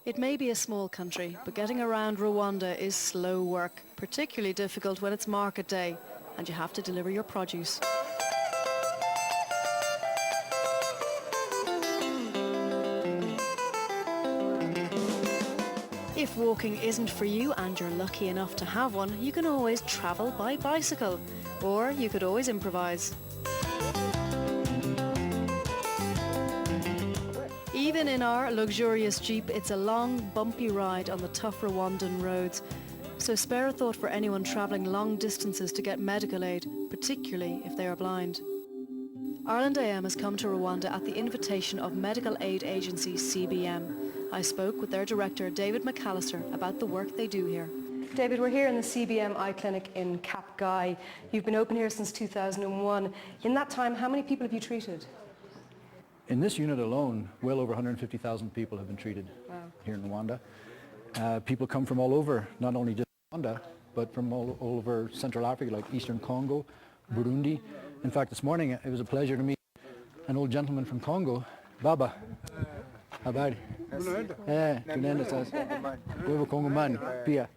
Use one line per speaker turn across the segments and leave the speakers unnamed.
It may be a small country, but getting around Rwanda is slow work, particularly difficult when it's market day and you have to deliver your produce. If walking isn't for you and you're lucky enough to have one, you can always travel by bicycle, or you could always improvise. Even in our luxurious Jeep, it's a long, bumpy ride on the tough Rwandan roads. So spare a thought for anyone travelling long distances to get medical aid, particularly if they are blind. Ireland AM has come to Rwanda at the invitation of medical aid agency CBM. I spoke with their director, David McAllister, about the work they do here. David, we're here in the CBM eye clinic in Cap Guy. You've been open here since 2001. In that time, how many people have you treated?
In this unit alone, well over 150,000 people have been treated here in Rwanda. People come from all over, not only just Rwanda, but from all over Central Africa, like Eastern Congo, Burundi. In fact, this morning it was a pleasure to meet an old gentleman from Congo, Baba. Habari. Tunaenda sasa. Wewe Kongomani pia.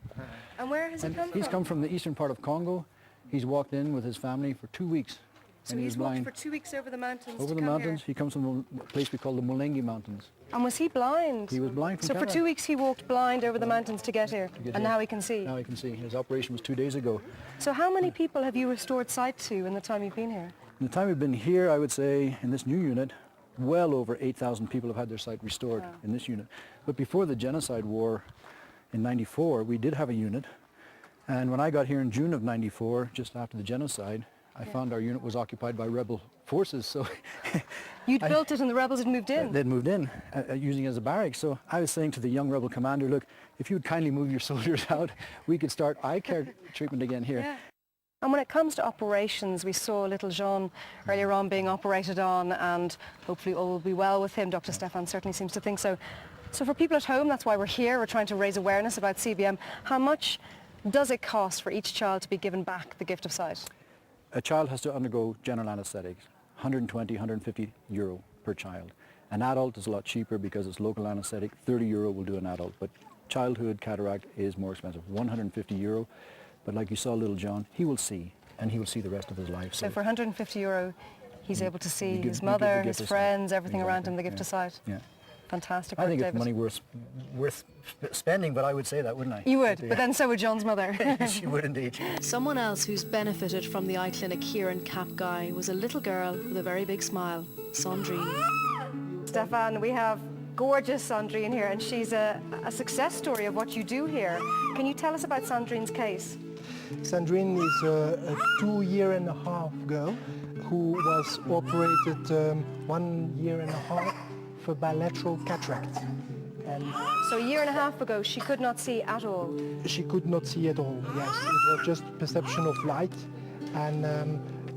And where has he come from?
He's come from the eastern part of Congo. He's walked in with his family for 2 weeks.
So he's walked for 2 weeks over the mountains
Over the mountains. He comes from a place we call the Mulengi Mountains.
And was he blind?
He was blind from
So for 2 weeks he walked blind over the mountains to get here, and now he can see?
Now he can see. His operation was 2 days ago.
So how many people have you restored sight to in the time you've been here?
In the time we've been here, I would say, in this new unit, well over 8,000 people have had their sight restored in this unit. But before the genocide war in '94, we did have a unit. And when I got here in June of '94, just after the genocide, I found our unit was occupied by rebel forces. So
You'd built it and the rebels had moved in?
They'd moved in, using it as a barracks. So I was saying to the young rebel commander, look, if you would kindly move your soldiers out, we could start eye care treatment again here.
Yeah. And when it comes to operations, we saw little Jean earlier on being operated on, and hopefully all will be well with him. Dr. Stefan certainly seems to think so. So for people at home, that's why we're here. We're trying to raise awareness about CBM. How much does it cost for each child to be given back the gift of sight?
A child has to undergo general anesthetics, 120, 150 euro per child. An adult is a lot cheaper because it's local anesthetic. 30 euro will do an adult, but childhood cataract is more expensive, 150 euro. But like you saw little John, he will see, and he will see the rest of his life.
So for 150 euro, he's able to see his mother, his friends, everything around him, the gift of sight.
Yeah.
Fantastic
I
work,
think
David.
it's money worth spending, but I would say that, wouldn't I?
You would, but then so would John's mother.
She would indeed.
Someone else who's benefited from the eye clinic here in Cap Guy was a little girl with a very big smile, Sandrine. Stefan, we have gorgeous Sandrine here, and she's a success story of what you do here. Can you tell us about Sandrine's case?
Sandrine is a 2 year and a half girl who was operated 1 year and a half for bilateral cataract. And
so a year and a half ago she could not see at all?
She could not see at all, yes. It was just perception of light, and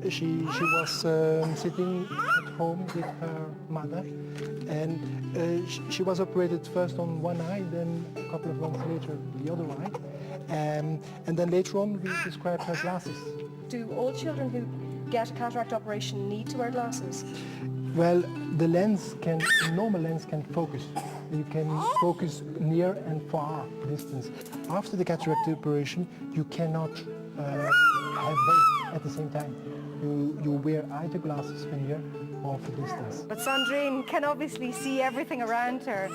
she was sitting at home with her mother, and she was operated first on one eye, then a couple of months later the other eye. And then later on we prescribed her glasses.
Do all children who get a cataract operation need to wear glasses?
Well, the normal lens can focus. You can focus near and far distance. After the cataract operation, you cannot have both at the same time. You wear either glasses for near or for distance.
But Sandrine can obviously see everything around her.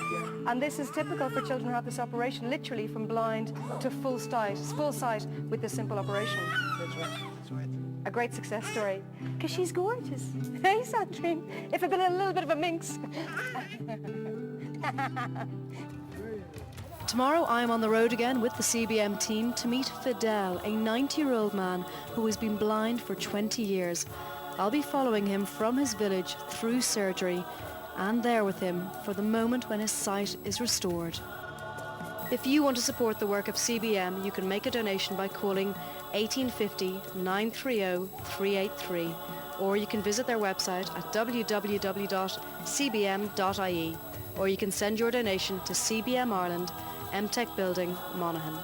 And this is typical for children who have this operation, literally from blind to full sight with this simple operation.
That's right. That's right.
A great success story, because she's gorgeous. Hey, Sandrine, if I'd been a little bit of a minx. Tomorrow I am on the road again with the CBM team to meet Fidel, a 90-year-old man who has been blind for 20 years. I'll be following him from his village through surgery and there with him for the moment when his sight is restored. If you want to support the work of CBM, you can make a donation by calling 1850 930 383, or you can visit their website at www.cbm.ie, or you can send your donation to CBM Ireland, MTech Building, Monaghan.